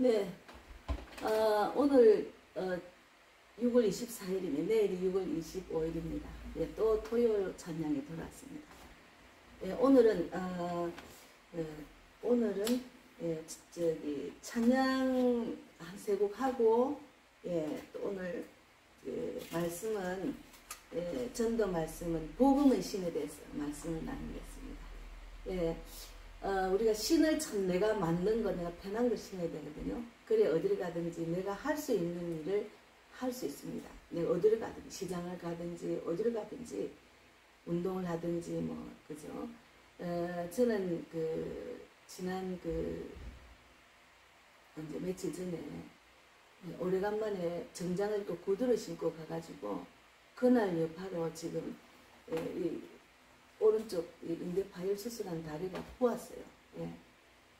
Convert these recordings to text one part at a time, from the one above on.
네, 오늘 6월 24일이네. 내일이 6월 25일입니다. 예, 또 토요일 찬양이 돌아왔습니다. 예, 오늘은 예, 저기 찬양 한 세 곡 하고, 예, 또 오늘 말씀은 전도 말씀은 복음의 신에 대해서 말씀을 나누겠습니다. 예. 우리가 신을 참 내가 만든 거 내가 편한 걸 신어야 되거든요. 그래 어디를 가든지 내가 할 수 있는 일을 할 수 있습니다. 내가 어디를 가든지 시장을 가든지 어디를 가든지 운동을 하든지 뭐 그죠. 저는 지난 언제 며칠 전에 오래간만에 정장을 입고 구두를 신고 가가지고 그날 여파로 지금 오른쪽 인대 파열 수술한 다리가 부었어요. 예.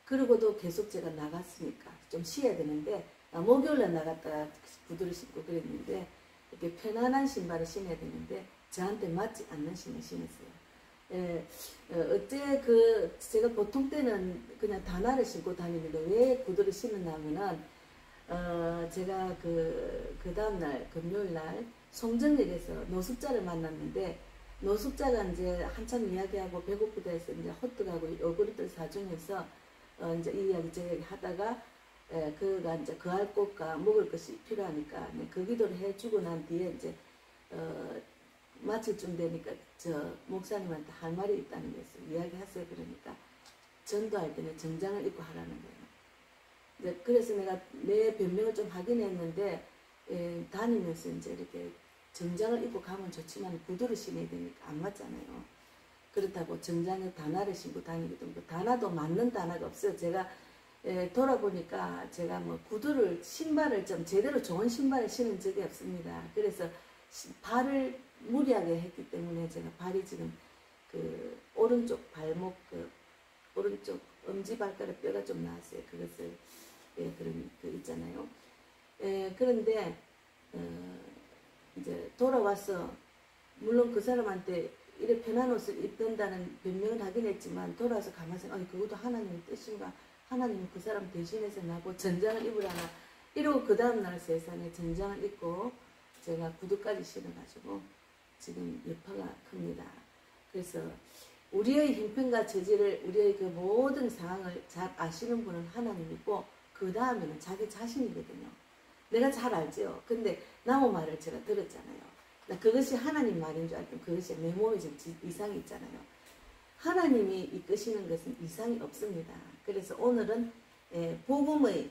그리고도 계속 제가 나갔으니까 좀 쉬어야 되는데 목요일날 나갔다가 구두를 신고 그랬는데 이렇게 편안한 신발을 신어야 되는데 저한테 맞지 않는 신을 신었어요. 예. 어째 제가 보통 때는 그냥 단화를 신고 다니는데 왜 구두를 신었냐면은 제가 그 다음날 금요일날 송정역에서 노숙자를 만났는데 노숙자가 이제 한참 이야기하고 배고프다 해서 이제 호떡하고 요구르트를 사주면서 이제 이 이야기 저 이야기 하다가 그가 이제 그할 곳과 먹을 것이 필요하니까 그 기도를 해주고 난 뒤에 이제 마칠 쯤 되니까 저 목사님한테 할 말이 있다는 것을 이야기하세요. 그러니까 전도할 때는 정장을 입고 하라는 거예요. 이제 그래서 내가 내 변명을 좀 하긴 했는데 다니면서 이제 이렇게 정장을 입고 가면 좋지만 구두를 신어야 되니까 안 맞잖아요. 그렇다고 정장에 단화를 신고 다니기도 하고 단화도 맞는 단화가 없어요. 제가 돌아보니까 제가 뭐 구두를 신발을 좀 제대로 좋은 신발을 신은 적이 없습니다. 그래서 발을 무리하게 했기 때문에 제가 발이 지금 오른쪽 발목 오른쪽 엄지발가락 뼈가 좀 나왔어요. 그것을 그런 있잖아요. 그런데 이제 돌아와서 물론 그 사람한테 이래 편한 옷을 입는다는 변명을 하긴 했지만 돌아와서 가만히 생각하면 그것도 하나님의 뜻인가, 하나님은 그 사람 대신해서 나고 전장을 입으라나 이러고 그 다음날 세상에 전장을 입고 제가 구두까지 신어가지고 지금 여파가 큽니다. 그래서 우리의 형편과 처지를 우리의 그 모든 상황을 잘 아시는 분은 하나님이고 그 다음에는 자기 자신이거든요. 내가 잘 알죠. 근데 나무 말을 제가 들었잖아요. 그것이 하나님 말인 줄 알았더니 그것이 내 몸에 좀 이상이 있잖아요. 하나님이 이끄시는 것은 이상이 없습니다. 그래서 오늘은 복음의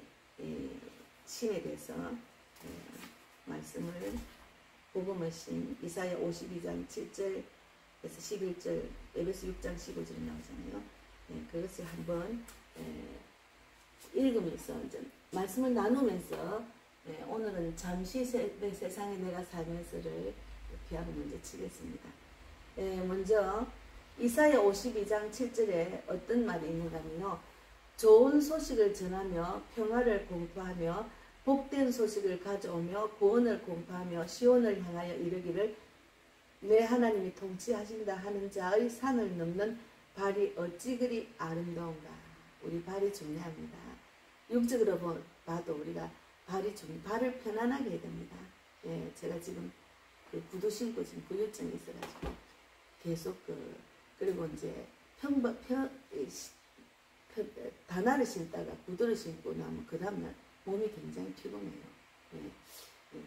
신에 대해서 말씀을 복음의 신 이사야 52장 7절에서 11절 에베소 6장 15절에 나오잖아요. 그것을 한번 읽으면서 이제 말씀을 나누면서 오늘은 잠시 내 세상에 내가 살면서를 피하고 먼저 치겠습니다. 먼저 이사야 52장 7절에 어떤 말이 있는가 하면요. 좋은 소식을 전하며 평화를 공포하며 복된 소식을 가져오며 구원을 공포하며 시온을 향하여 이르기를 내 하나님이 통치하신다 하는 자의 산을 넘는 발이 어찌 그리 아름다운가. 우리 발이 중요합니다. 육적으로 봐도 우리가 발을 편안하게 해야 됩니다. 예, 제가 지금 구두 신고 지금 부유증이 있어가지고 계속 그리고 이제 단화를 신다가 구두를 신고 나면 그 다음날 몸이 굉장히 피곤해요. 예,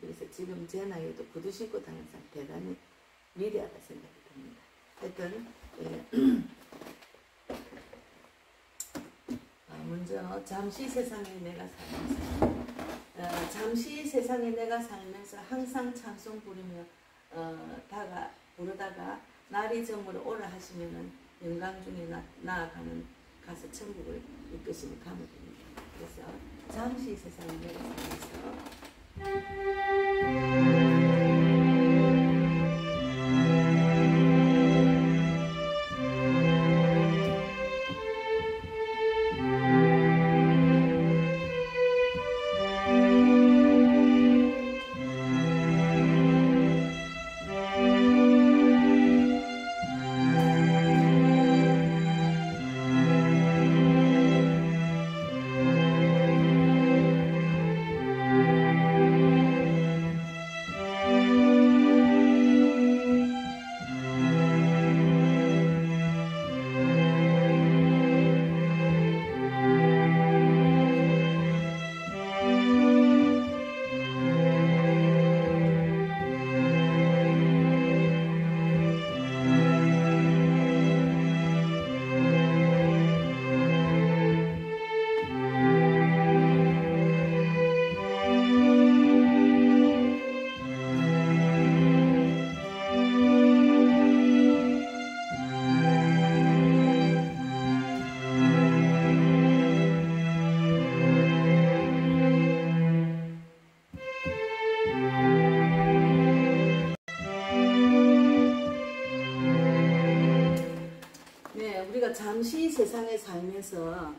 그래서 지금 제 나이에도 구두 신고 다니는 사람 대단히 위대하다 생각이 듭니다. 하여튼 먼저 잠시 세상에 내가 살면서 잠시 세상에 내가 살면서 항상 찬송 부르며 부르다가 날이 저물어 오라 하시면은 영광 중에 나아가는 가서 천국을 이끄시는 가면 됩니다. 그래서 잠시 세상에 내가 살면서 우리가 잠시 세상에 살면서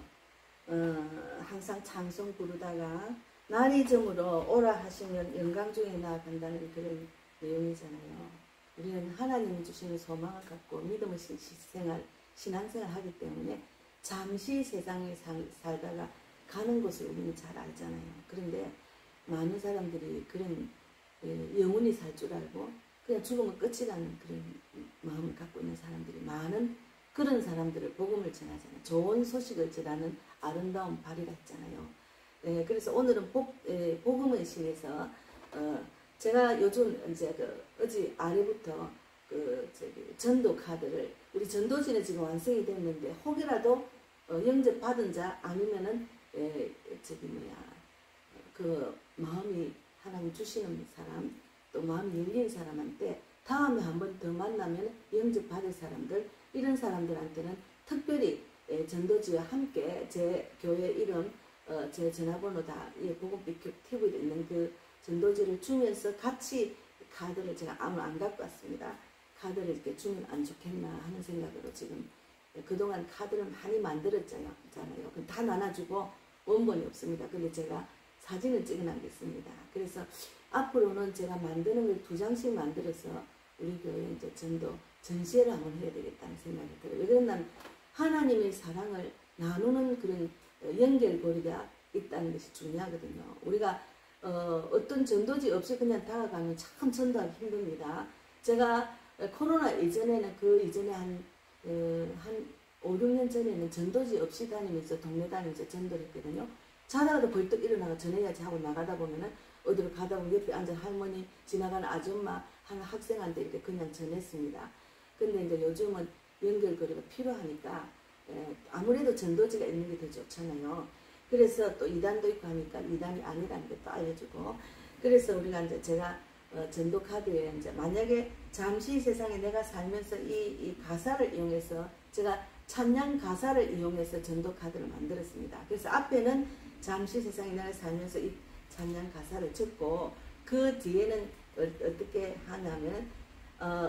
항상 찬송 부르다가 날이 저물어 오라 하시면 영광 중에 나아간다는 그런 내용이잖아요. 우리는 하나님이 주시는 소망을 갖고 믿음의 신앙생활 하기 때문에 잠시 세상에 살다가 가는 것을 우리는 잘 알잖아요. 그런데 많은 사람들이 그런 영원히 살 줄 알고 그냥 죽으면 끝이라는 그런 마음을 갖고 있는 사람들이 많은 그런 사람들을 복음을 전하잖아요. 좋은 소식을 전하는 아름다운 발이라 했잖아요. 그래서 오늘은 복음의 신에서 제가 요즘 이제 어제 아래부터 전도 카드를 우리 전도진에 지금 완성이 됐는데 혹이라도 영접 받은 자 아니면은 그 마음이 하나님 주시는 사람 또 마음이 열린 사람한테 다음에 한 번 더 만나면 영접 받을 사람들 이런 사람들한테는 특별히 전도지와 함께 제 교회 이름 제 전화번호 다 보건빛 TV에 있는 그 전도지를 주면서 같이 카드를 제가 아무 안 갖고 왔습니다. 카드를 이렇게 주면 안 좋겠나 하는 생각으로 지금 그동안 카드를 많이 만들었잖아요. 다 나눠주고 원본이 없습니다. 근데 제가 사진을 찍어 남겼습니다. 그래서 앞으로는 제가 만드는 걸 2장씩 만들어서 우리 교회 이제 전시회를 한번 해야 되겠다는 생각이 들어요. 왜 그러냐면 하나님의 사랑을 나누는 그런 연결고리가 있다는 것이 중요하거든요. 우리가 어떤 전도지 없이 그냥 다가가면 참 전도하기 힘듭니다. 제가 코로나 이전에는 그 이전에 한 5, 6년 전에는 전도지 없이 다니면서 동네 다니면서 전도를 했거든요. 자다가도 벌떡 일어나가 전해야지 하고 나가다 보면은 어디로 가다 보면 옆에 앉은 할머니 지나가는 아줌마 한 학생한테 이렇게 그냥 전했습니다. 근데 이제 요즘은 연결고리가 필요하니까 아무래도 전도지가 있는 게 더 좋잖아요. 그래서 또 이단도 있고 하니까 이단이 아니라는 게 또 알려주고 그래서 우리가 이제 제가 전도 카드에 이제 만약에 잠시 세상에 내가 살면서 이 가사를 이용해서 제가 찬양 가사를 이용해서 전도 카드를 만들었습니다. 그래서 앞에는 잠시 세상에 내가 살면서 이 찬양 가사를 적고 그 뒤에는 어떻게 하냐면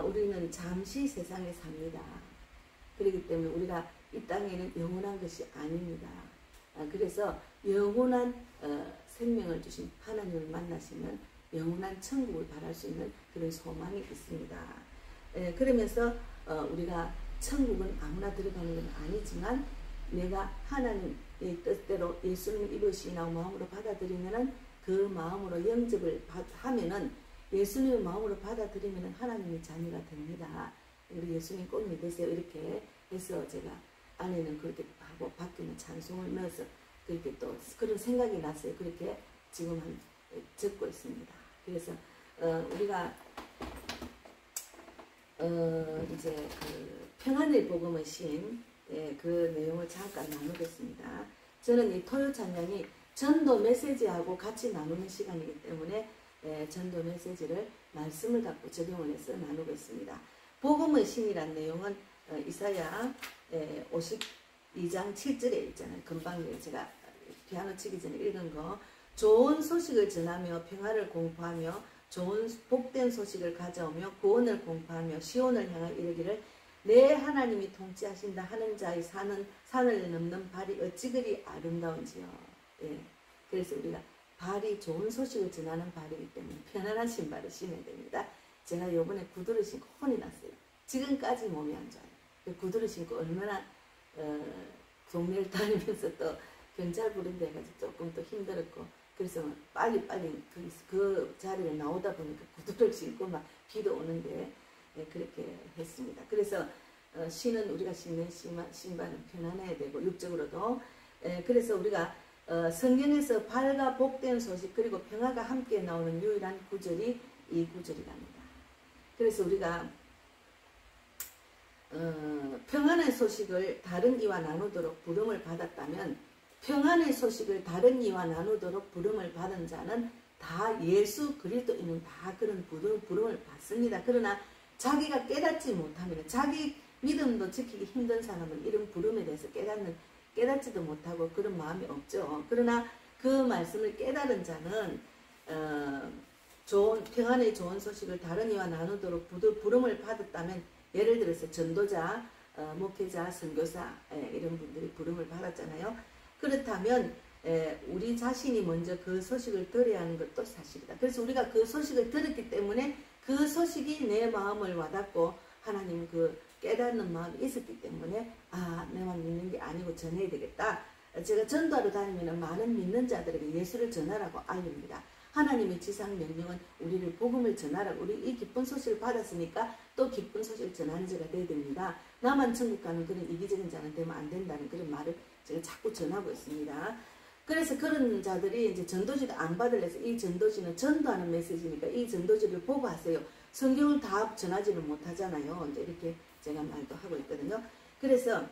우리는 잠시 세상에 삽니다. 그렇기 때문에 우리가 이 땅에는 영원한 것이 아닙니다. 그래서 영원한 생명을 주신 하나님을 만나시면 영원한 천국을 바랄 수 있는 그런 소망이 있습니다. 그러면서 우리가 천국은 아무나 들어가는 건 아니지만 내가 하나님의 뜻대로 예수님을 이루시나고 마음으로 받아들이면은 그 마음으로 영접을 하면은 예수님의 마음으로 받아들이면은 하나님의 자녀가 됩니다. 우리 예수님 꼭 믿으세요. 이렇게 해서 제가 안에는 그렇게 하고 밖에는 찬송을 넣어서 그렇게 또 그런 생각이 났어요. 그렇게 지금 적고 있습니다. 그래서 우리가 이제 그 평안의 복음의 신 그 내용을 잠깐 나누겠습니다. 저는 이 토요 찬양이 전도 메시지하고 같이 나누는 시간이기 때문에 전도 메시지를 말씀을 갖고 적용을 해서 나누고 있습니다. 복음의 신이란 내용은 이사야 52장 7절에 있잖아요. 금방 제가 피아노 치기 전에 읽은 거. 좋은 소식을 전하며 평화를 공포하며 좋은 복된 소식을 가져오며 구원을 공포하며 시온을 향해 이르기를 내 하나님이 통치하신다 하는 자의 산을 넘는 발이 어찌 그리 아름다운지요. 그래서 우리가 발이 좋은 소식을 전하는 발이기 때문에 편안한 신발을 신어야 됩니다. 제가 요번에 구두를 신고 혼이 났어요. 지금까지 몸이 안 좋아요. 구두를 신고 얼마나 동네를 다니면서 또 경찰 부른다 해가지고 조금 더 힘들었고 그래서 빨리 그 자리에 나오다 보니까 구두를 신고 막 비도 오는데 그렇게 했습니다. 그래서 신은 우리가 신는 신발은 편안해야 되고 육적으로도 그래서 우리가 성경에서 발과 복된 소식 그리고 평화가 함께 나오는 유일한 구절이 이 구절이랍니다. 그래서 우리가 평안의 소식을 다른 이와 나누도록 부름을 받았다면 평안의 소식을 다른 이와 나누도록 부름을 받은 자는 다 예수 그리스도인은 다 그런 부름을 받습니다. 그러나 자기가 깨닫지 못하면 자기 믿음도 지키기 힘든 사람은 이런 부름에 대해서 깨닫지도 못하고 그런 마음이 없죠. 그러나 그 말씀을 깨달은 자는 평안의 좋은 소식을 다른 이와 나누도록 부름을 받았다면 예를 들어서 전도자 목회자, 선교사 이런 분들이 부름을 받았잖아요. 그렇다면 우리 자신이 먼저 그 소식을 들어야 하는 것도 사실이다. 그래서 우리가 그 소식을 들었기 때문에 그 소식이 내 마음을 와닿고 하나님 그 깨닫는 마음이 있었기 때문에 내만 믿는 게 아니고 전해야 되겠다. 제가 전도하러 다니면 많은 믿는 자들에게 예수를 전하라고 알립니다. 하나님의 지상 명령은 우리를 복음을 전하라고, 우리 이 기쁜 소식을 받았으니까 또 기쁜 소식을 전하는 자가 되어야 됩니다. 나만 천국 가는 그런 이기적인 자는 되면 안 된다는 그런 말을 제가 자꾸 전하고 있습니다. 그래서 그런 자들이 이제 전도지도 안 받으려서 이 전도지는 전도하는 메시지니까 이 전도지를 보고 하세요. 성경을 다 전하지는 못하잖아요. 이제 이렇게 제가 말도 하고 있거든요. 그래서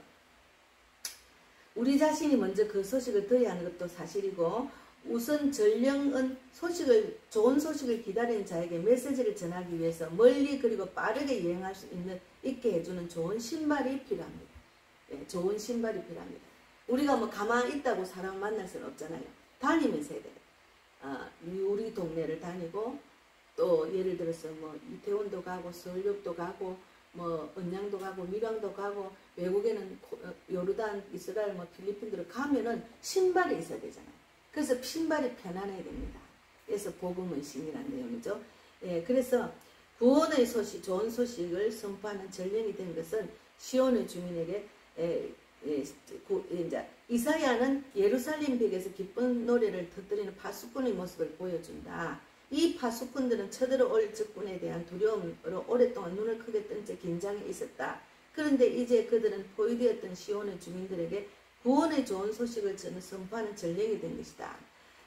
우리 자신이 먼저 그 소식을 들어야 하는 것도 사실이고, 우선 전령은 좋은 소식을 기다리는 자에게 메시지를 전하기 위해서 멀리 그리고 빠르게 여행할 수 있게 해주는 좋은 신발이 필요합니다. 좋은 신발이 필요합니다. 우리가 뭐 가만히 있다고 사람 만날 수는 없잖아요. 다니면서 해야 돼요. 우리 동네를 다니고, 또 예를 들어서 뭐 이태원도 가고 서울역도 가고 뭐 언양도 가고 밀양도 가고, 외국에는 요르단, 이스라엘, 뭐 필리핀으로 가면은 신발이 있어야 되잖아요. 그래서 신발이 편안해야 됩니다. 그래서 복음의 신이라는 내용이죠. 그래서 구원의 소식, 좋은 소식을 선포하는 전령이 된 것은 시온의 주민에게 이제 이사야는 예루살렘 벽에서 기쁜 노래를 터뜨리는 파수꾼의 모습을 보여준다. 이 파수꾼들은 쳐들어올 적군에 대한 두려움으로 오랫동안 눈을 크게 뜬 채 긴장해 있었다. 그런데 이제 그들은 포위되었던 시온의 주민들에게 구원의 좋은 소식을 선포하는 전령이 된 것이다.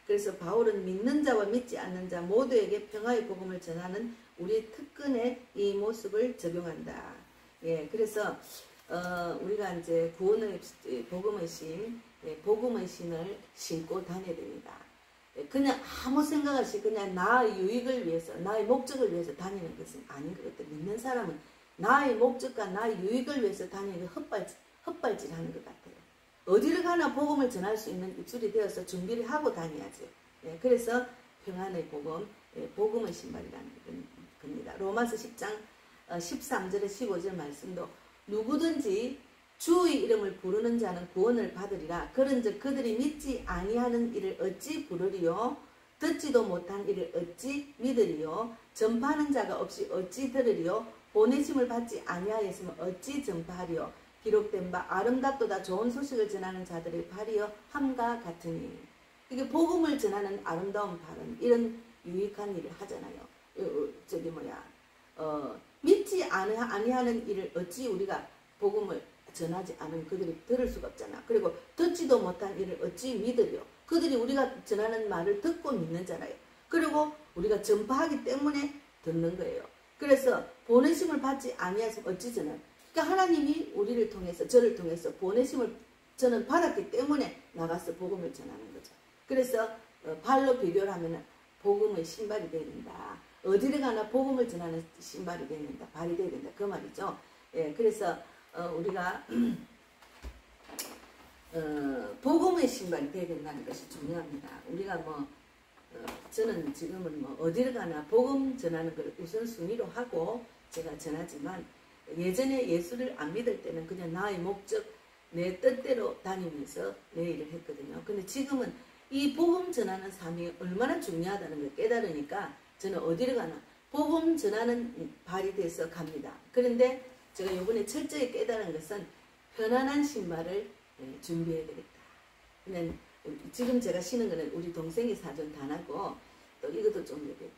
그래서 바울은 믿는 자와 믿지 않는 자 모두에게 평화의 복음을 전하는 우리 특권의 이 모습을 적용한다. 그래서 우리가 이제 구원의 복음의 신, 복음의 신을 신고 다녀야 됩니다. 그냥 아무 생각 없이 그냥 나의 유익을 위해서, 나의 목적을 위해서 다니는 것은 아닌 것 같아요. 믿는 사람은 나의 목적과 나의 유익을 위해서 다니는 헛발질하는 것 같아요. 어디를 가나 복음을 전할 수 있는 입술이 되어서 준비를 하고 다녀야죠. 그래서 평안의 복음, 복음의 신발이라는 겁니다. 로마서 10장 13절에 15절 말씀도 누구든지 주의 이름을 부르는 자는 구원을 받으리라. 그런즉 그들이 믿지 아니하는 이를 어찌 부르리요? 듣지도 못한 이를 어찌 믿으리요? 전파하는 자가 없이 어찌 들으리요? 보내심을 받지 아니하였으면 어찌 전파하리요? 기록된 바 아름답도다 좋은 소식을 전하는 자들의 발이여 함과 같으니. 이게 복음을 전하는 아름다운 발은 이런 유익한 일을 하잖아요. 믿지 아니하는 일을 어찌 우리가 복음을 전하지 않은 그들이 들을 수가 없잖아. 그리고 듣지도 못한 일을 어찌 믿으려. 그들이 우리가 전하는 말을 듣고 믿는잖아요. 그리고 우리가 전파하기 때문에 듣는 거예요. 그래서 보내심을 받지 아니하시면 어찌 전하요. 그러니까 하나님이 우리를 통해서, 저를 통해서 보내심을 저는 받았기 때문에 나가서 복음을 전하는 거죠. 그래서 발로 비교를 하면 복음의 신발이 되야 된다. 어디를 가나 복음을 전하는 신발이 되야 된다. 발이 되야 된다. 그 말이죠. 그래서 우리가 복음의 신발이 되야 된다는 것이 중요합니다. 우리가 저는 지금은 어디를 가나 복음 전하는 걸 우선순위로 하고 제가 전하지만, 예전에 예수를 안 믿을 때는 그냥 나의 목적, 내 뜻대로 다니면서 내 일을 했거든요. 근데 지금은 이 복음 전하는 삶이 얼마나 중요하다는 걸 깨달으니까 저는 어디를 가나 복음 전하는 발이 돼서 갑니다. 그런데 제가 이번에 철저히 깨달은 것은 편안한 신발을 준비해야 되겠다. 근데 지금 제가 신은 거는 우리 동생이 사준 단하고, 또 이것도 좀 이렇게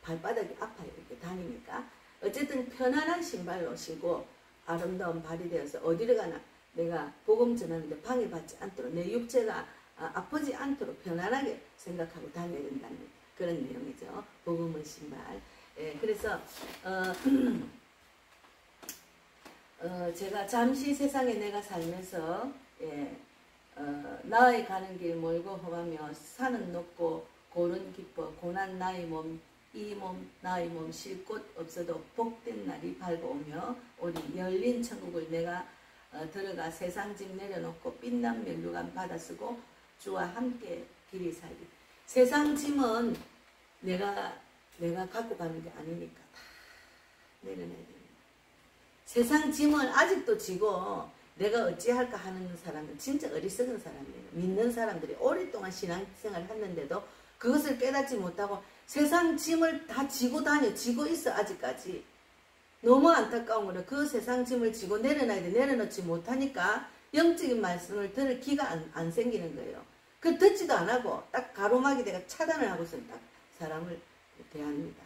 발바닥이 아파요. 이렇게 다니니까. 어쨌든 편안한 신발로 신고 아름다운 발이 되어서 어디를 가나 내가 복음 전하는데 방해받지 않도록, 내 육체가 아프지 않도록 편안하게 생각하고 다녀야 된다는 그런 내용이죠. 복음의 신발. 그래서 제가 잠시 세상에 내가 살면서 나의 가는 길 멀고 험하며 산은 높고 골은 깊어 고난 나의 몸 이 몸 나의 몸 쉴 곳 없어도 복된 날이 밝아오며 우리 열린 천국을 내가 들어가 세상 짐 내려놓고 빛난 면류관 받아 쓰고 주와 함께 길이 살기. 세상 짐은 내가 갖고 가는 게 아니니까 다 내려놔야 됩니다. 세상 짐을 아직도 지고 내가 어찌할까 하는 사람은 진짜 어리석은 사람이에요. 믿는 사람들이 오랫동안 신앙생활을 했는데도 그것을 깨닫지 못하고 세상 짐을 다 지고 지고 있어 아직까지. 너무 안타까운 거는 그 세상 짐을 지고 내려놔야 돼. 내려놓지 못하니까 영적인 말씀을 들을 기가 안 생기는 거예요. 그 듣지도 안 하고 딱 가로막이 내가 차단을 하고서 딱 사람을 대합니다.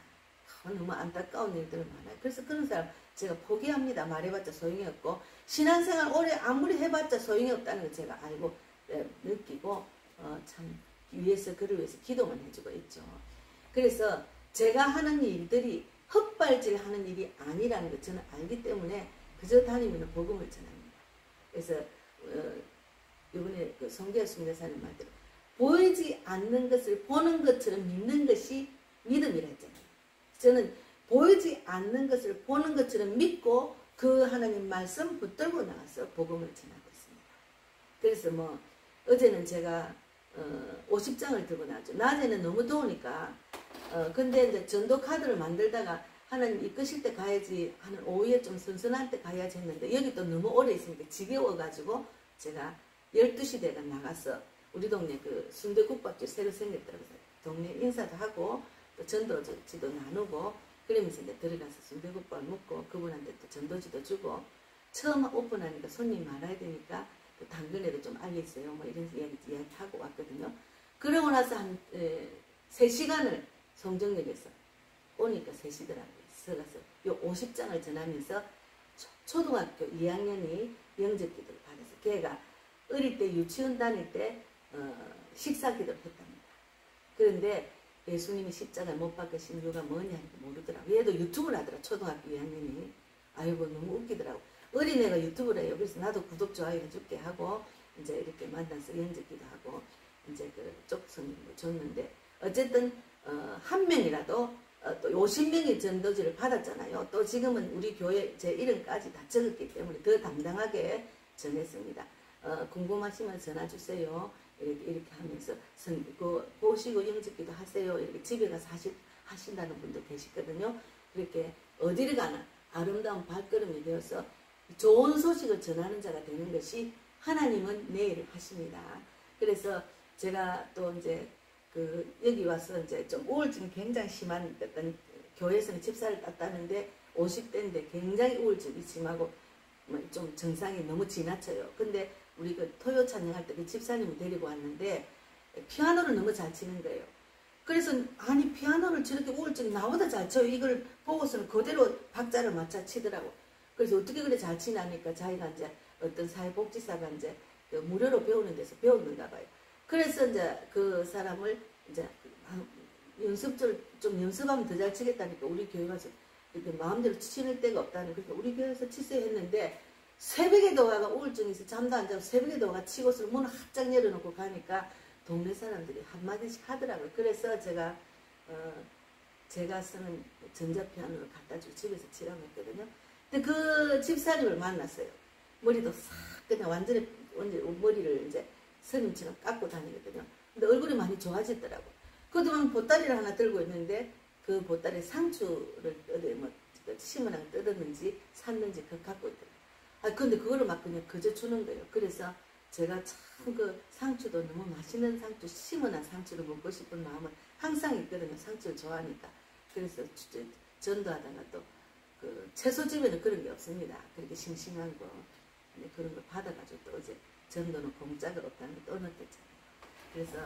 너무 안타까운 일들은 많아요. 그래서 그런 사람 제가 포기합니다. 말해봤자 소용이 없고 신앙생활 오래 아무리 해봤자 소용이 없다는 걸 제가 알고 느끼고 참 그를 위해서 기도만 해주고 있죠. 그래서 제가 하는 일들이 헛발질 하는 일이 아니라는 걸 저는 알기 때문에 그저 다니면 복음을 전합니다. 그래서 이번에 그 송재열 수녀사님 말대로 보이지 않는 것을 보는 것처럼 믿는 것이 믿음이라 했잖아요. 저는 보이지 않는 것을 보는 것처럼 믿고 그 하나님 말씀 붙들고 나가서 복음을 전하고 있습니다. 그래서 뭐 어제는 제가 50장을 들고 나왔죠. 낮에는 너무 더우니까 근데 이제 전도 카드를 만들다가 하나님 이끄실 때 가야지 하는 오후에 좀 선선할 때 가야지 했는데 여기 또 너무 오래 있으니까 지겨워가지고 제가 12시 대가 나가서 우리 동네 그 순대국밥집 새로 생겼다고 해서 동네 인사도 하고 또 전도지도 나누고 그러면서 이제 들어가서 순대국밥을 먹고 그분한테 또 전도지도 주고 처음 오픈하니까 손님 많아야 되니까 그 당근에도 좀 알려주세요 뭐 이런 이야기하고 왔거든요. 그러고 나서 한 3시간을 성정역에서 오니까 3시더라고요. 서가서 요 50장을 전하면서 초등학교 2학년이 영접기도를 받아서 걔가 어릴 때 유치원 다닐 때 식사기도를 했답니다. 그런데 예수님이 십자가에 못 박으신 이유가 뭐냐 모르더라고. 얘도 유튜브를 하더라. 초등학교 2학년이. 아이고 너무 웃기더라고. 어린애가 유튜브를 해요. 그래서 나도 구독 좋아요 해줄게 하고 이제 이렇게 만나서 영접기도 하고 이제 그 쪽선을 줬는데 어쨌든 한 명이라도 또 50명의 전도지를 받았잖아요. 또 지금은 우리 교회 제 이름까지 다 적었기 때문에 더 당당하게 전했습니다. 궁금하시면 전화 주세요. 이렇게 하면서 보시고 영접기도 하세요. 이렇게 집에 가서 하신다는 분도 계시거든요. 그렇게 어디를 가나 아름다운 발걸음이 되어서 좋은 소식을 전하는 자가 되는 것이 하나님은 내 일을 하십니다. 그래서 제가 또 이제 여기 와서 이제 좀 우울증이 굉장히 심한 어떤 교회에서는 집사를 땄다는데 50대인데 굉장히 우울증이 심하고 좀 증상이 너무 지나쳐요. 근데 우리 그 토요 찬양할 때 그 집사님을 데리고 왔는데 피아노를 너무 잘 치는 거예요. 그래서 아니 피아노를 저렇게 우울증이 나보다 잘 쳐요. 이걸 보고서는 그대로 박자를 맞춰 치더라고. 그래서 어떻게 그래 잘 치나니까 자기가 이제 어떤 사회복지사가 이제 그 무료로 배우는 데서 배웠는가 봐요. 그래서 이제 그 사람을 이제 연습을 좀 연습하면 더 잘 치겠다니까 우리 교회 가서 이렇게 마음대로 치는 데가 없다는 그러니까 우리 교회에서 치세요 했는데 새벽에도 와가 우울증이 있어 잠도 안 자고 새벽에도 와가 치고서 문을 활짝 열어놓고 가니까 동네 사람들이 한마디씩 하더라고요. 그래서 제가 쓰는 전자피아노를 갖다 주고 집에서 치라고 했거든요. 근데 그 집사님을 만났어요. 머리도 싹 그냥 완전히 머리를 이제 스님처럼 깎고 다니거든요. 근데 얼굴이 많이 좋아졌더라고. 그동안 보따리를 하나 들고 있는데 그 보따리에 상추를 심으랑 뜯었는지 샀는지 그거 갖고 있더라고. 근데 그거를 막 그냥 그저 주는 거예요. 그래서 제가 참 그 상추도 너무 맛있는 상추, 심은한 상추를 먹고 싶은 마음은 항상 있거든요. 상추를 좋아하니까. 그래서 전도하다가 또 그 채소집에는 그런 게 없습니다. 그렇게 싱싱한 거 그런 걸 받아가지고 또 어제 전도는 공짜가 없다는 걸 또 느꼈잖아요. 그래서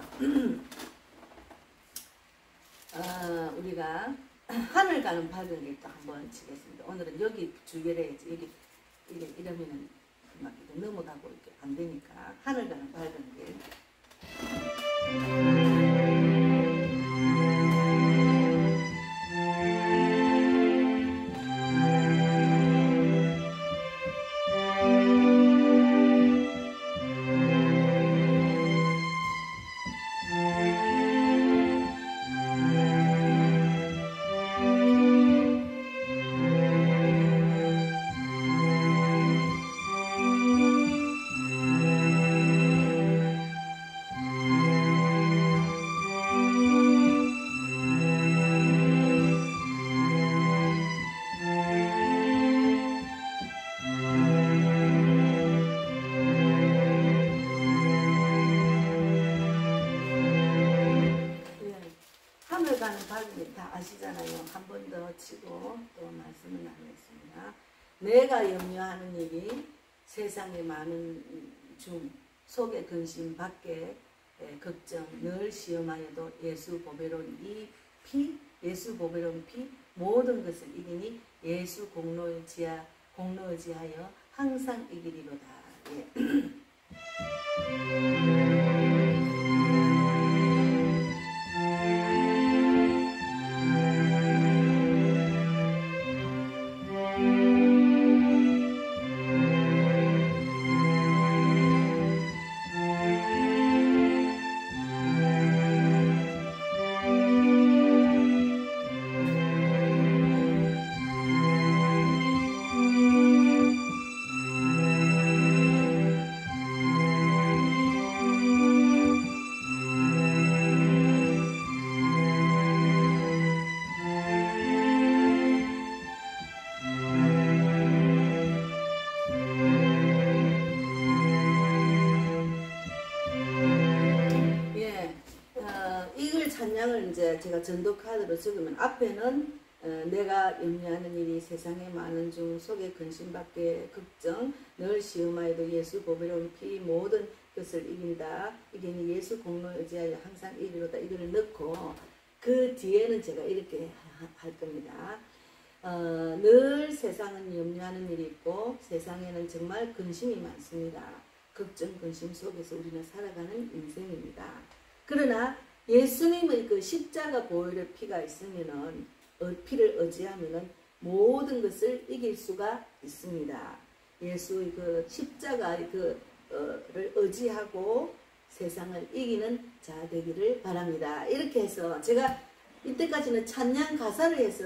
우리가 하늘 가는 밝은 길도 한번 치겠습니다. 오늘은 여기 주변에 여기 이러면은 막 넘어가고 이렇게 안 되니까 하늘 가는 밝은 길. 다 아시잖아요. 한 번 더 치고 또 말씀을 나누겠습니다. 내가 염려하는 일이 세상에 많은 중 속에 근심 밖에 걱정 늘 시험하여도 예수 보배로운 이 피, 예수 보배로운 피 모든 것을 이기니 예수 공로의지하여 항상 이기리로다. 예. 찬양을 이제 제가 전도 카드로 적으면 앞에는 내가 염려하는 일이 세상에 많은 중 속에 근심밖에 걱정 늘 시험하여도 예수 보배로운 피 모든 것을 이긴다. 이기니 예수 공로에 의지하여 항상 이기로다. 이거를 넣고 그 뒤에는 제가 이렇게 할 겁니다. 늘 세상은 염려하는 일이 있고 세상에는 정말 근심이 많습니다. 걱정 근심 속에서 우리는 살아가는 인생입니다. 그러나 예수님의 그 십자가 보혈의 피가 있으면은 피를 의지하면은 모든 것을 이길 수가 있습니다. 예수의 그 십자가의 그를 의지하고 세상을 이기는 자 되기를 바랍니다. 이렇게 해서 제가 이때까지는 찬양 가사를 해서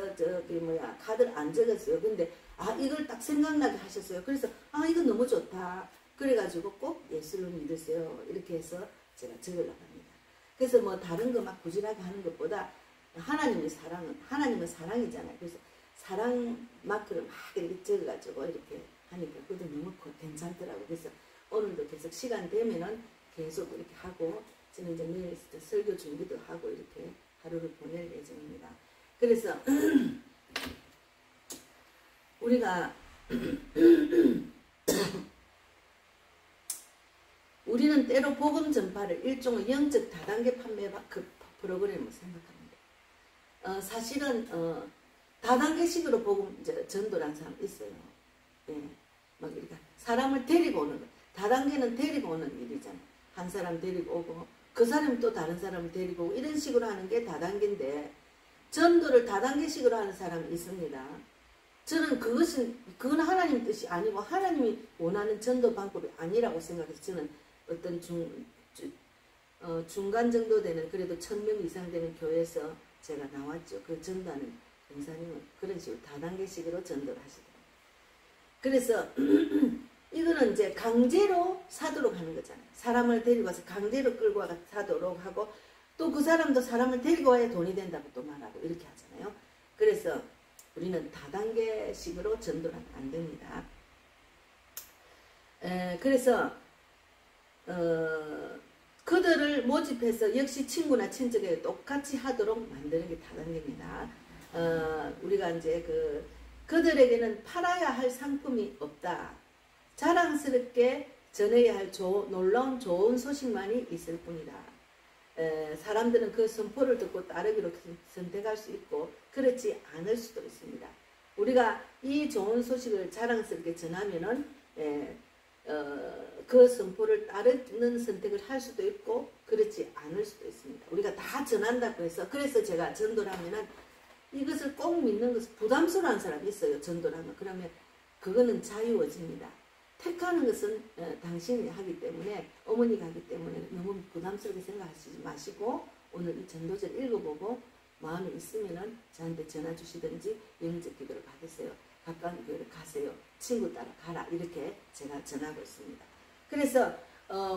카드를 안 적었어요. 근데 이걸 딱 생각나게 하셨어요. 그래서 이거 너무 좋다. 그래가지고 꼭 예수를 믿으세요. 이렇게 해서 제가 적으려고 합니다. 그래서 뭐 다른 거 막 부지하게 하는 것보다 하나님은 사랑이잖아요. 그래서 사랑 마크를 막 이렇게 적어가지고 이렇게 하니까 그것도 너무 괜찮더라고요. 그래서 오늘도 계속 시간 되면은 계속 이렇게 하고 저는 이제 내일 설교 준비도 하고 이렇게 하루를 보낼 예정입니다. 그래서 우리가 우리는 때로 복음 전파를 일종의 영적 다단계 판매 프로그램으로 생각합니다. 사실은 다단계식으로 복음 전도라는 사람 있어요. 예, 막 이렇게 사람을 데리고 오는 거. 다단계는 데리고 오는 일이잖아요. 한 사람 데리고 오고 그 사람이 또 다른 사람을 데리고 오고 이런 식으로 하는 게 다단계인데 전도를 다단계식으로 하는 사람이 있습니다. 저는 그건 하나님 뜻이 아니고 하나님이 원하는 전도 방법이 아니라고 생각해서 저는 어떤 중간 정도 되는 그래도 1000명 이상 되는 교회에서 제가 나왔죠. 그 전도하는 권사님은 그런 식으로 다단계식으로 전도를 하시더라고요. 그래서 이거는 이제 강제로 사도록 하는 거잖아요. 사람을 데리고 와서 강제로 끌고 와서 사도록 하고 또 그 사람도 사람을 데리고 와야 돈이 된다고 또 말하고 이렇게 하잖아요. 그래서 우리는 다단계식으로 전도는 안 됩니다. 그래서 그들을 모집해서 역시 친구나 친척에게 똑같이 하도록 만드는 게 다단계입니다. 우리가 이제 그들에게는 팔아야 할 상품이 없다. 자랑스럽게 전해야 할 놀라운 좋은 소식만이 있을 뿐이다. 사람들은 그 선포를 듣고 따르기로 선택할 수 있고 그렇지 않을 수도 있습니다. 우리가 이 좋은 소식을 자랑스럽게 전하면은 그 선포를 따르는 선택을 할 수도 있고 그렇지 않을 수도 있습니다. 우리가 다 전한다고 해서 그래서 제가 전도를 하면은 이것을 꼭 믿는 것은 부담스러운 사람이 있어요. 전도를 하면. 그러면 그거는 자유의지입니다. 택하는 것은 당신이 하기 때문에 어머니가 하기 때문에 너무 부담스럽게 생각하시지 마시고 오늘 이 전도제를 읽어보고 마음에 있으면은 저한테 전화 주시든지 영적 기도를 받으세요. 가까운 교회를 가세요. 친구 따라 가라. 이렇게 제가 전하고 있습니다. 그래서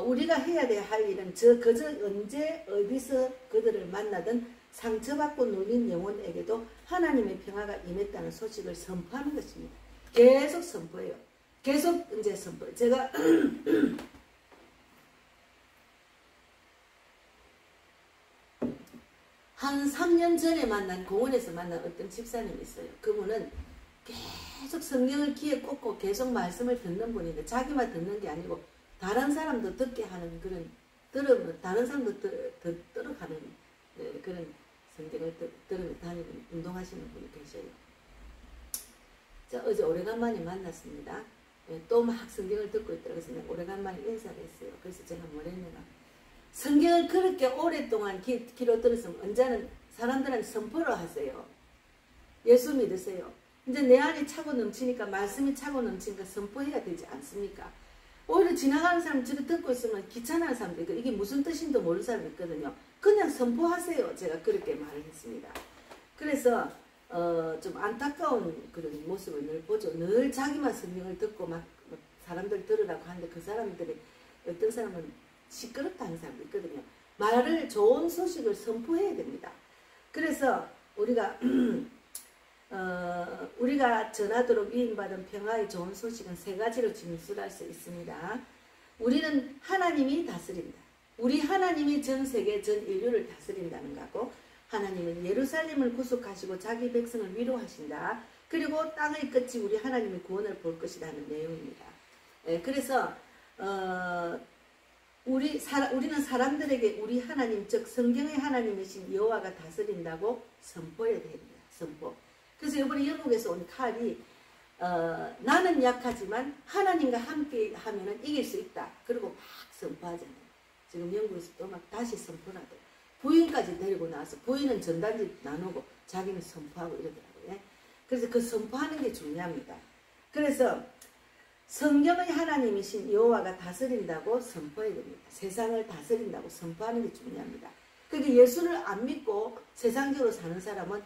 우리가 해야 할 일은 그저 언제 어디서 그들을 만나든 상처받고 눌린 영혼에게도 하나님의 평화가 임했다는 소식을 선포하는 것입니다. 계속 선포해요. 계속 이제 선포해요. 제가 한 3년 전에 만난 공원에서 만난 어떤 집사님이 있어요. 그분은 계속 성경을 귀에 꽂고 계속 말씀을 듣는 분인데 자기만 듣는 게 아니고 다른 사람도 듣게 하는 그런 들으면 다른 사람도 들어가는 그런 성경을 들으며 다니는 운동하시는 분이 계셔요. 어제 오래간만에 만났습니다. 또 막 성경을 듣고 있더라고요. 그래서 내가 오래간만에 인사를 했어요. 그래서 제가 뭐랬냐면 성경을 그렇게 오랫동안 귀로 들었으면 언제는 사람들한테 선포를 하세요. 예수 믿으세요. 이제 내 안에 차고 넘치니까 말씀이 차고 넘치니까 선포해야 되지 않습니까? 오히려 지나가는 사람 저를 듣고 있으면 귀찮아하는 사람들 이게 무슨 뜻인지도 모르는 사람이 있거든요. 그냥 선포하세요. 제가 그렇게 말을 했습니다. 그래서 좀 안타까운 그런 모습을 늘 보죠. 늘 자기만 성경을 듣고 막 사람들 들으라고 하는데 그 사람들이 어떤 사람은 시끄럽다는 사람도 있거든요. 말을 좋은 소식을 선포해야 됩니다. 그래서 우리가 우리가 전하도록 위임받은 평화의 좋은 소식은 세 가지로 진술할 수 있습니다. 우리는 하나님이 다스린다. 우리 하나님이 전 세계 전 인류를 다스린다는 거고 하나님은 예루살렘을 구속하시고 자기 백성을 위로하신다. 그리고 땅의 끝이 우리 하나님의 구원을 볼 것이라는 내용입니다. 그래서 우리는 사람들에게 우리 하나님 즉 성경의 하나님이신 여호와가 다스린다고 선포해야 됩니다. 선포. 그래서 이번에 영국에서 온 칼이 나는 약하지만 하나님과 함께 하면 이길 수 있다. 그리고 막 선포하잖아요. 지금 영국에서 또 막 다시 선포를 하더라고요. 부인까지 데리고 나와서 부인은 전단지 나누고 자기는 선포하고 이러더라고요. 그래서 그 선포하는 게 중요합니다. 그래서 성경의 하나님이신 여호와가 다스린다고 선포해야 됩니다. 세상을 다스린다고 선포하는 게 중요합니다. 그러니까 예수를 안 믿고 세상적으로 사는 사람은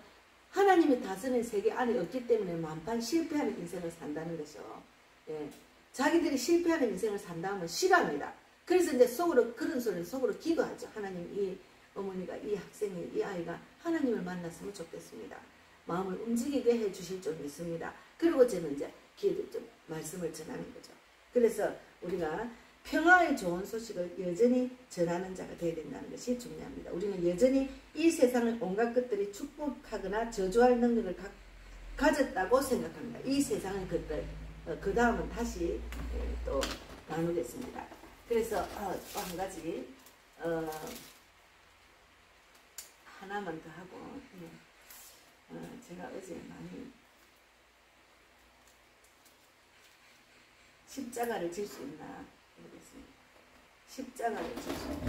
하나님이 다스리는 세계 안에 없기 때문에 만판 실패하는 인생을 산다는 것이죠. 예. 자기들이 실패하는 인생을 산다면 싫어합니다. 그래서 이제 속으로 그런 소리를 속으로 기도하죠. 하나님 이 어머니가 이 학생이 이 아이가 하나님을 만났으면 좋겠습니다. 마음을 움직이게 해주실 줄 믿습니다. 그리고 저는 이제 기도 좀 말씀을 전하는 거죠. 그래서 우리가 평화의 좋은 소식을 여전히 전하는 자가 되어야 된다는 것이 중요합니다. 우리는 여전히 이 세상을 온갖 것들이 축복하거나 저주할 능력을 가졌다고 생각합니다. 이 세상의 것들 그 다음은 다시 또 나누겠습니다. 그래서 또 한 가지 하나만 더 하고 제가 어제 많이 십자가를 질 수 있나 모르겠습니다. 십자가를 질 수 있나.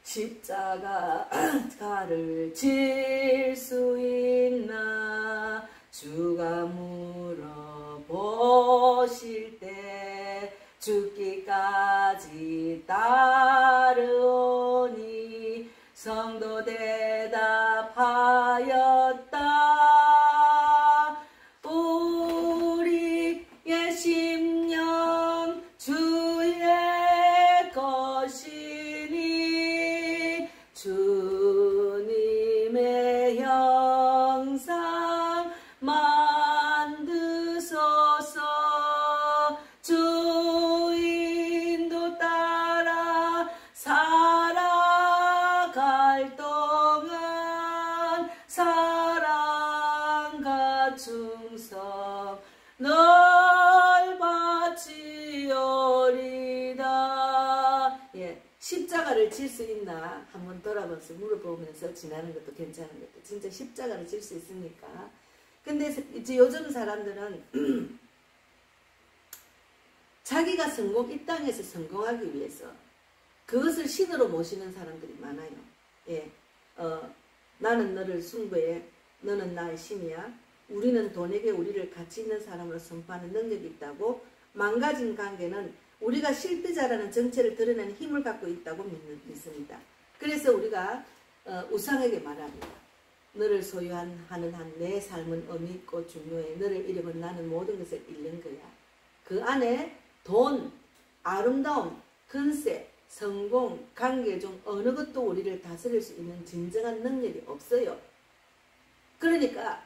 십자가를 질 수 있나 주가 물어보실 때 죽기까지 따르오니 성도 대답하였다. 우리의 심령 주의 것이니 주님의 혈 예, 십자가를 질 수 있나 한번 돌아보면서 물어보면서 지나는 것도 괜찮은 것도 진짜 십자가를 질 수 있습니까? 근데 이제 요즘 사람들은 자기가 이 땅에서 성공하기 위해서 그것을 신으로 모시는 사람들이 많아요. 예, 나는 너를 숭배해. 너는 나의 신이야. 우리는 돈에게 우리를 가치 있는 사람으로 선포하는 능력이 있다고. 망가진 관계는 우리가 실패자라는 정체를 드러내는 힘을 갖고 있다고 믿습니다. 그래서 우리가 우상에게 말합니다. 너를 소유하는 한 내 삶은 의미 있고 중요해. 너를 잃으면 나는 모든 것을 잃는 거야. 그 안에 돈, 아름다움, 근세, 성공, 관계 중 어느 것도 우리를 다스릴 수 있는 진정한 능력이 없어요. 그러니까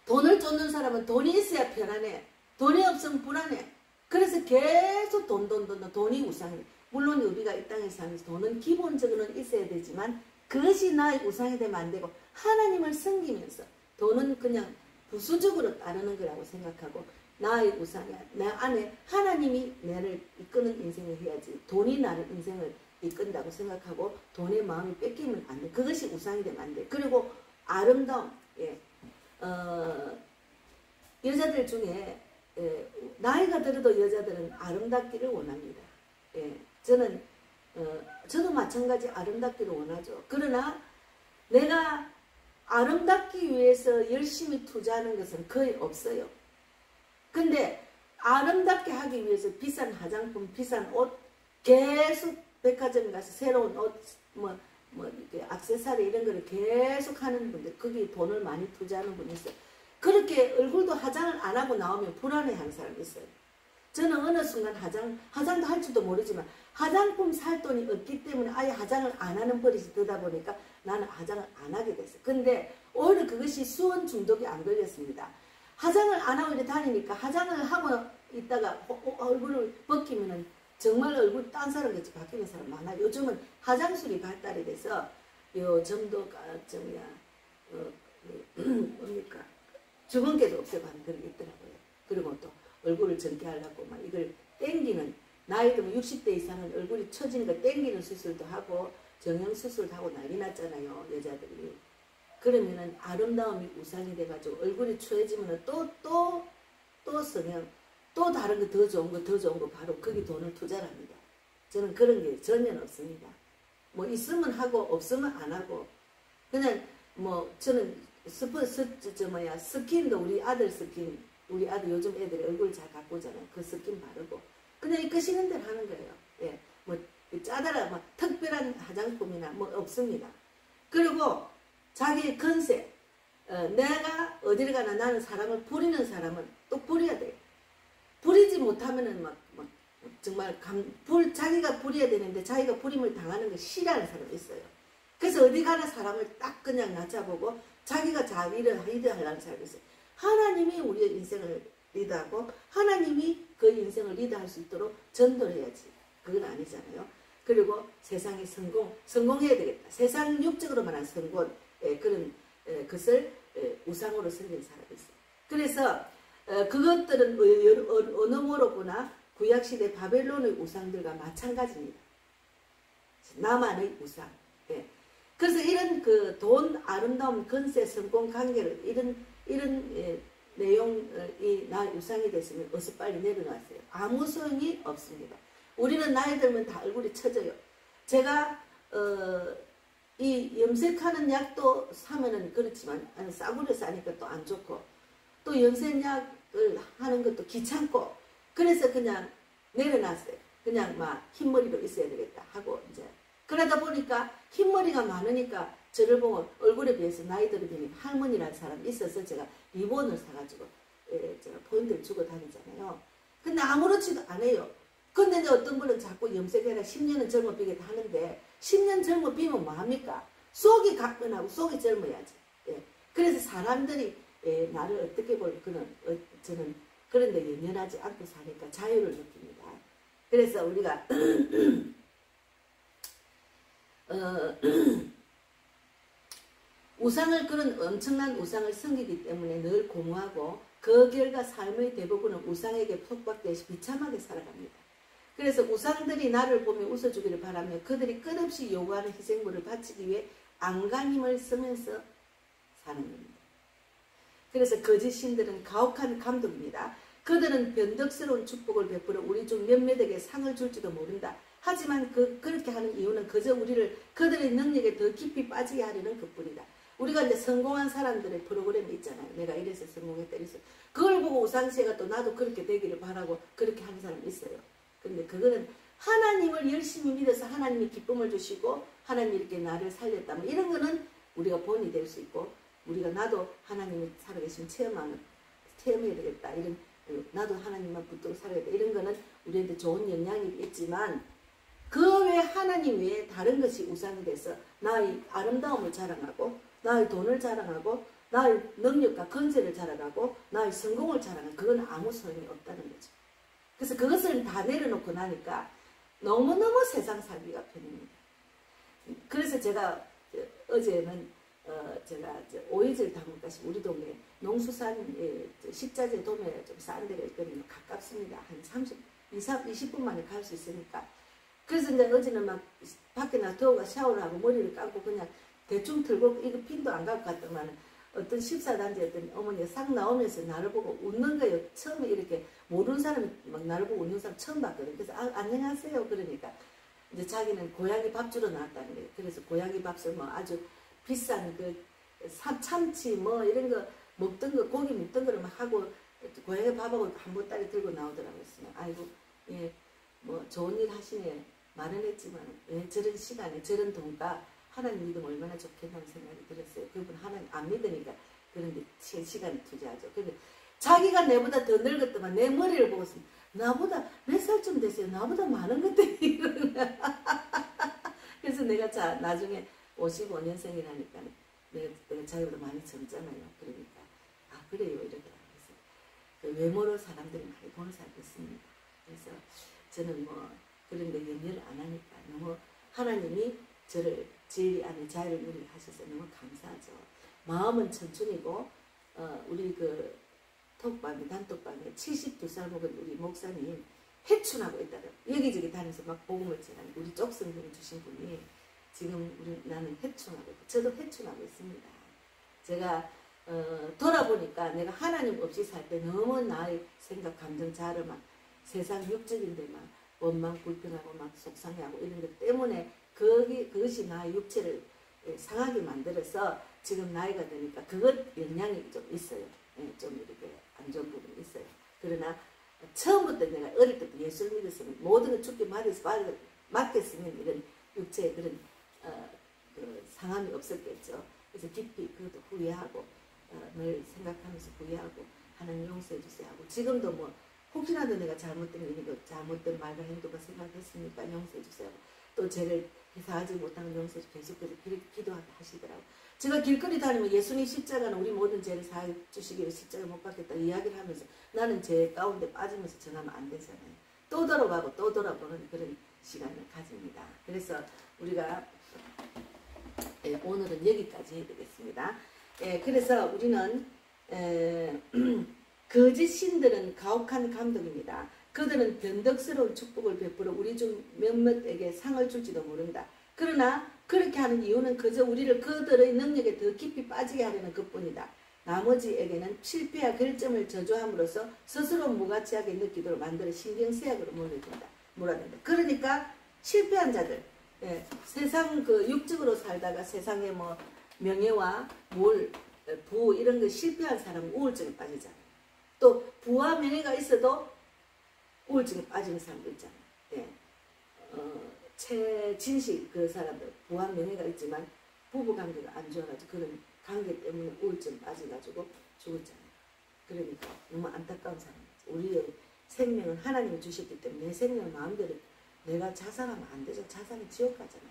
돈을 쫓는 사람은 돈이 있어야 편안해. 돈이 없으면 불안해. 그래서 계속 돈이 우상이에요. 물론 우리가 이 땅에 살면서 돈은 기본적으로는 있어야 되지만 그것이 나의 우상이 되면 안 되고 하나님을 섬기면서 돈은 그냥 부수적으로 따르는 거라고 생각하고 나의 우상이야. 내 안에 하나님이 나를 이끄는 인생을 해야지 돈이 나를 인생을 이끈다고 생각하고 돈의 마음이 뺏기면 안 돼. 그것이 우상이 되면 안 돼. 그리고 아름다움. 예. 여자들 중에 나이가 들어도 여자들은 아름답기를 원합니다. 예. 저도 마찬가지 아름답기를 원하죠. 그러나 내가 아름답기 위해서 열심히 투자하는 것은 거의 없어요. 근데 아름답게 하기 위해서 비싼 화장품, 비싼 옷, 계속 백화점에 가서 새로운 옷, 이렇게 액세서리 이런 거를 계속 하는 분들, 거기 돈을 많이 투자하는 분이 있어요. 그렇게 얼굴도 화장을 안 하고 나오면 불안해하는 사람이 있어요. 저는 어느 순간 화장도 할 줄도 모르지만 화장품 살 돈이 없기 때문에 아예 화장을 안 하는 버릇이 되다 보니까 나는 화장을 안 하게 됐어요. 근데 오히려 그것이 수원 중독이 안 걸렸습니다. 화장을 안 하고 이렇게 다니니까 화장을 하고 있다가 얼굴을 벗기면은 정말 얼굴 딴 사람같이 바뀌는 사람 많아요. 요즘은 화장술이 발달이 돼서 요 점도가 뭡니까 주근깨도 없애고 그런 게 있더라고요. 그리고 또 얼굴을 젊게 하려고 막 이걸 땡기는 나이 들면 60대 이상은 얼굴이 처지는 거 땡기는 수술도 하고 정형수술도 하고 난리 났잖아요. 여자들이. 그러면은 아름다움이 우상이 돼가지고 얼굴이 추해지면은 또 성형 또 다른 거 더 좋은 거 바로 거기 돈을 투자를 합니다. 저는 그런 게 전혀 없습니다. 뭐 있으면 하고 없으면 안 하고 그냥 뭐 저는 스킨도 우리 아들 스킨 우리 아들 요즘 애들이 얼굴 잘 가꾸잖아요. 그 스킨 바르고 그냥 이끄시는 대로 하는 거예요. 예, 뭐 짜다라 뭐 특별한 화장품이나 뭐 없습니다. 그리고 자기의 컨셉 내가 어디를 가나 나는 사람을 부리는 사람은 또 부려야 돼. 부리지 못하면은 막 정말 자기가 부려야 되는데 자기가 부림을 당하는 걸 싫어하는 사람이 있어요. 그래서 어디 가나 사람을 딱 그냥 낮춰보고 자기가 자기를 리드하려는 사람이 있어요. 하나님이 우리의 인생을 리드하고 하나님이 그 인생을 리드할 수 있도록 전도를 해야지. 그건 아니잖아요. 그리고 세상의 성공해야 되겠다. 세상 육적으로 말하는 성공 그런 것을 우상으로 섬기는 사람이 있어요. 그래서 그것들은 어느 모로 보나 구약시대 바벨론의 우상들과 마찬가지입니다. 나만의 우상. 예. 그래서 이런 그 돈, 아름다움, 건세, 성공, 관계를 이런 내용이 나의 우상이 됐으면 어서 빨리 내려놨어요. 아무 소용이 없습니다. 우리는 나이 들면 다 얼굴이 처져요. 제가 이 염색하는 약도 사면은 그렇지만 싸구려 싸니까 또 안 좋고 또 염색약을 하는 것도 귀찮고 그래서 그냥 내려놨어요. 그냥 막 흰머리로 있어야 되겠다 하고 이제 그러다 보니까 흰머리가 많으니까 저를 보면 얼굴에 비해서 나이 들으니 할머니라는 사람이 있어서 제가 리본을 사가지고 제가 포인트를 주고 다니잖아요. 근데 아무렇지도 않아요. 근데 이제 어떤 분은 자꾸 염색해라 10년은 젊어 비겠다 하는데 10년 젊어 비면 뭐합니까? 속이 가끈하고 속이 젊어야지. 예. 그래서 사람들이 나를 어떻게 볼까는 저는 그런데 연연하지 않고 사니까 자유를 느낍니다. 그래서 우리가 우상을 그런 엄청난 우상을 섬기기 때문에 늘 공허하고 그 결과 삶의 대부분은 우상에게 속박되어 비참하게 살아갑니다. 그래서 우상들이 나를 보며 웃어주기를 바라며 그들이 끝없이 요구하는 희생물을 바치기 위해 안간힘을 쓰면서 사는 겁니다. 그래서 거짓 신들은 가혹한 감독입니다. 그들은 변덕스러운 축복을 베풀어 우리 중 몇몇에게 상을 줄지도 모른다. 하지만 그렇게 하는 이유는 그저 우리를 그들의 능력에 더 깊이 빠지게 하려는 것뿐이다. 우리가 이제 성공한 사람들의 프로그램이 있잖아요. 내가 이래서 성공했다 이래서. 그걸 보고 우상시에가 또 나도 그렇게 되기를 바라고 그렇게 하는 사람이 있어요. 근데 그거는 하나님을 열심히 믿어서 하나님이 기쁨을 주시고 하나님이 이렇게 나를 살렸다면 이런 거는 우리가 본이 될 수 있고 우리가 나도 하나님이 살아계시면 체험해야 되겠다. 이런 나도 하나님만 붙들고 살아야겠다. 이런 거는 우리한테 좋은 영향이 있지만 그 외에 하나님 외에 다른 것이 우상이 돼서 나의 아름다움을 자랑하고 나의 돈을 자랑하고 나의 능력과 건세를 자랑하고 나의 성공을 자랑하고 그건 아무 소용이 없다는 거죠. 그래서 그것을 다 내려놓고 나니까 너무너무 세상 살기가 편입니다. 그래서 제가 어제는 제가 오이질 담을까지 우리 동네 농수산 식자재 도매 좀 싼 데가 있거든요. 가깝습니다. 한 20분 만에 갈 수 있으니까. 그래서 이제 어제는 막 밖에 나가 더워가 샤워를 하고 머리를 감고 그냥 대충 들고 이거 핀도 안 갖고 갔더만 어떤 식사단지 어떤 어머니가 싹 나오면서 나를 보고 웃는 거예요. 처음에 이렇게 모르는 사람이 막 나를 보고 웃는 사람 처음 봤거든요. 그래서 안녕하세요. 그러니까 이제 자기는 고양이 밥 주러 나왔다는 거예요. 그래서 고양이 밥을 뭐 아주 비싼 그 참치 뭐 이런 거 먹던 거 고기 먹던 거를 막 하고 고양이 밥하고 한 보따리 들고 나오더라고요. 아이고 예 뭐 좋은 일 하시네 말은 했지만 왜 저런 시간에 저런 돈가 하나님 믿으면 얼마나 좋겠다는 생각이 들었어요. 그분 하나님 안 믿으니까 그런데 시간을 투자하죠. 근데 자기가 내보다 더 늙었더만 내 머리를 보고서 나보다 몇 살쯤 됐어요. 나보다 많은 것들이 이러는 거야. 그래서 내가 나중에 55년생이라니까 내가 자기보다 많이 젊잖아요. 그러니까 아 그래요 이러더라고요. 그래서 그 외모로 사람들이 많이 보는 사람이 있습니다. 그래서 저는 뭐 그런데 연연을 안 하니까 너무 하나님이 저를 진리 안에 자유를 누리게 하셔서 너무 감사하죠. 마음은 천춘이고 우리 그 단톡방에 72살 먹은 우리 목사님 해춘하고 있다고요. 여기저기 다니면서 막 복음을 전하는 우리 쪽성분이 주신 분이 지금 나는 해춘하고 있고 저도 해춘하고 있습니다. 제가 돌아보니까 내가 하나님 없이 살 때 너무 나의 생각, 감정, 자르만 세상 육적인 데만 원망, 불평하고 막 속상해하고 이런 것 때문에 그것이 나의 육체를 상하게 만들어서 지금 나이가 되니까 그것 영향이 좀 있어요. 좀 이렇게 안 좋은 부분이 있어요. 그러나 처음부터 내가 어릴 때부터 예수를 믿었으면 모든 걸 죽게 맡겼으면 이런 육체의 그런 그 상함이 없었겠죠. 그래서 깊이 그것도 후회하고 늘 생각하면서 후회하고 하나님 용서해 주세요 하고 지금도 뭐 혹시라도 내가 잘못된 말과 행동을 생각했으니까 용서해 주세요. 또 죄를 해사하지 못하는 용서해 계속해서 기도하시더라고요. 제가 길거리 다니면 예수님 십자가는 우리 모든 죄를 사해 주시기 위해 십자가 못 박겠다 이야기를 하면서 나는 죄 가운데 빠지면서 전하면 안 되잖아요. 또 돌아가고 또 돌아보는 그런 시간을 가집니다. 그래서 우리가 오늘은 여기까지 해야 되겠습니다. 그래서 우리는 거짓 신들은 가혹한 감독입니다. 그들은 변덕스러운 축복을 베풀어 우리 중 몇몇에게 상을 줄지도 모른다. 그러나 그렇게 하는 이유는 그저 우리를 그들의 능력에 더 깊이 빠지게 하려는 것뿐이다. 나머지에게는 실패와 결점을 저주함으로써 스스로 무가치하게 느끼도록 만들어 신경쇠약으로 몰아든다. 그러니까 실패한 자들, 세상 그 육적으로 살다가 세상에 뭐 명예와 부 이런 거 실패한 사람은 우울증에 빠지잖아요. 또 부와 명예가 있어도 우울증에 빠지는 사람도 있잖아요. 최진식 그 사람들 부와 명예가 있지만 부부관계가 안 좋아가지고 그런 관계 때문에 우울증 빠져가지고 죽었잖아요. 그러니까 너무 안타까운 사람이죠. 우리의 생명은 하나님이 주셨기 때문에 내 생명 마음대로 내가 자살하면 안 되죠. 자살은 지옥 가잖아요.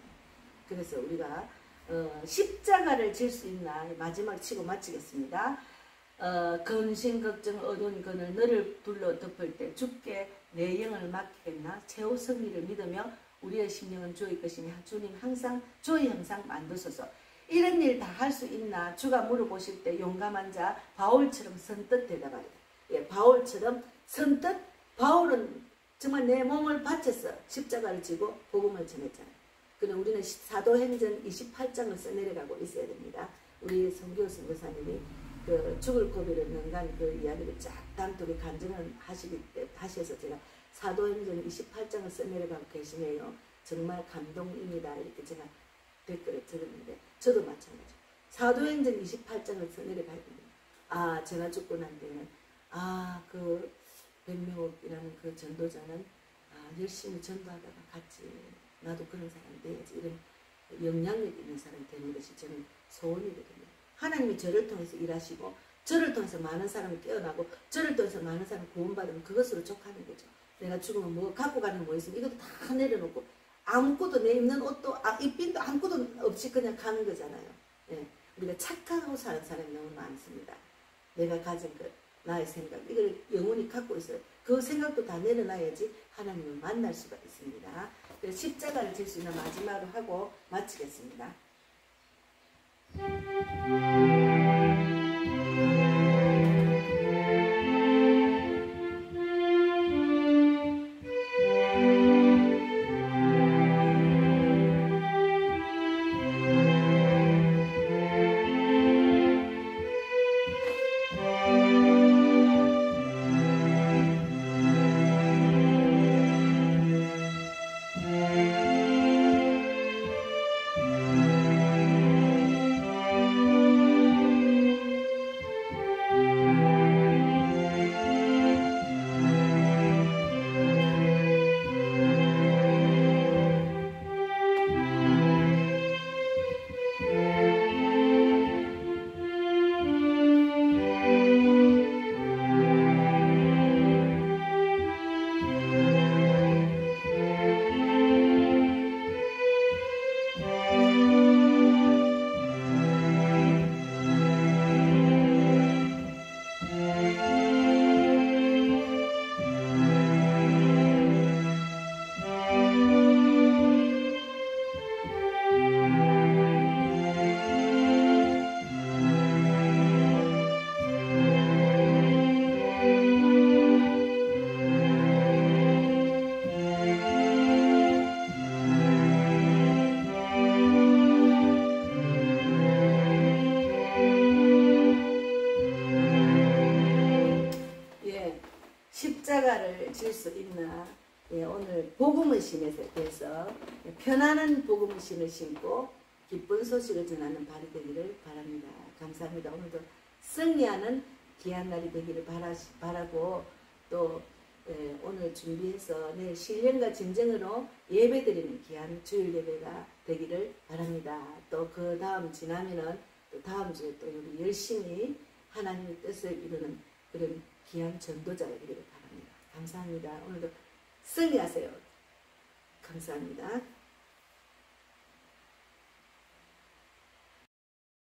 그래서 우리가 십자가를 질 수 있나 마지막 치고 마치겠습니다. 근심 걱정 어두운 그늘 너를 둘러 덮을 때 주께 내 영을 맡기겠나 최후 승리를 믿으며 우리의 심령은 주의 것이니 주님 항상 주의 형상 만드소서. 이런 일 다 할 수 있나 주가 물어보실 때 용감한 자 바울처럼 선뜻 대답하리라. 바울처럼 선뜻 바울은 정말 내 몸을 바쳐서 십자가를 지고 복음을 전했잖아요. 그럼 우리는 사도행전 28장을 써내려가고 있어야 됩니다. 우리 성교 선교사님이 그 죽을 고비를 능가한 그 이야기를 쫙 단독에 간증을 하셔서 제가 사도행전 28장을 써내려가고 계시네요. 정말 감동입니다. 이렇게 제가 댓글을 적었는데 저도 마찬가지로 사도행전 28장을 써내려가야 됩니다. 아, 제가 죽고 난 뒤에는 그 백명옥이라는 그 전도자는 열심히 전도하다가 같이 나도 그런 사람 돼야지, 이런 영향력 있는 사람이 되는 것이 저는 소원이거든요. 하나님이 저를 통해서 일하시고 저를 통해서 많은 사람이 깨어나고 저를 통해서 많은 사람이 구원받으면 그것으로 족하는 거죠. 내가 죽으면 뭐 갖고 가는 거 뭐 있으면 이것도 다 내려놓고 아무것도 내 입는 옷도 입빈도 아무것도 없이 그냥 가는 거잖아요. 예. 우리가 착하고 사는 사람이 너무 많습니다. 내가 가진 것, 나의 생각, 이걸 영원히 갖고 있어요. 그 생각도 다 내려놔야지 하나님을 만날 수가 있습니다. 그래서 십자가를 질 수 있는 마지막으로 하고 마치겠습니다. 십자가를 질 수 있나. 오늘 복음의 신에 대해서 편안한 복음의 신을 신고 기쁜 소식을 전하는 발이 되기를 바랍니다. 감사합니다. 오늘도 승리하는 귀한 날이 되기를 바라고 또 오늘 준비해서 내일 신령과 진정으로 예배드리는 귀한 주일 예배가 되기를 바랍니다. 또 그 다음 지나면은 또 다음 주에 또 우리 열심히 하나님의 뜻을 이루는 그런 귀한 전도자가 되기를 바랍니다. 감사합니다. 오늘도 승리하세요. 감사합니다.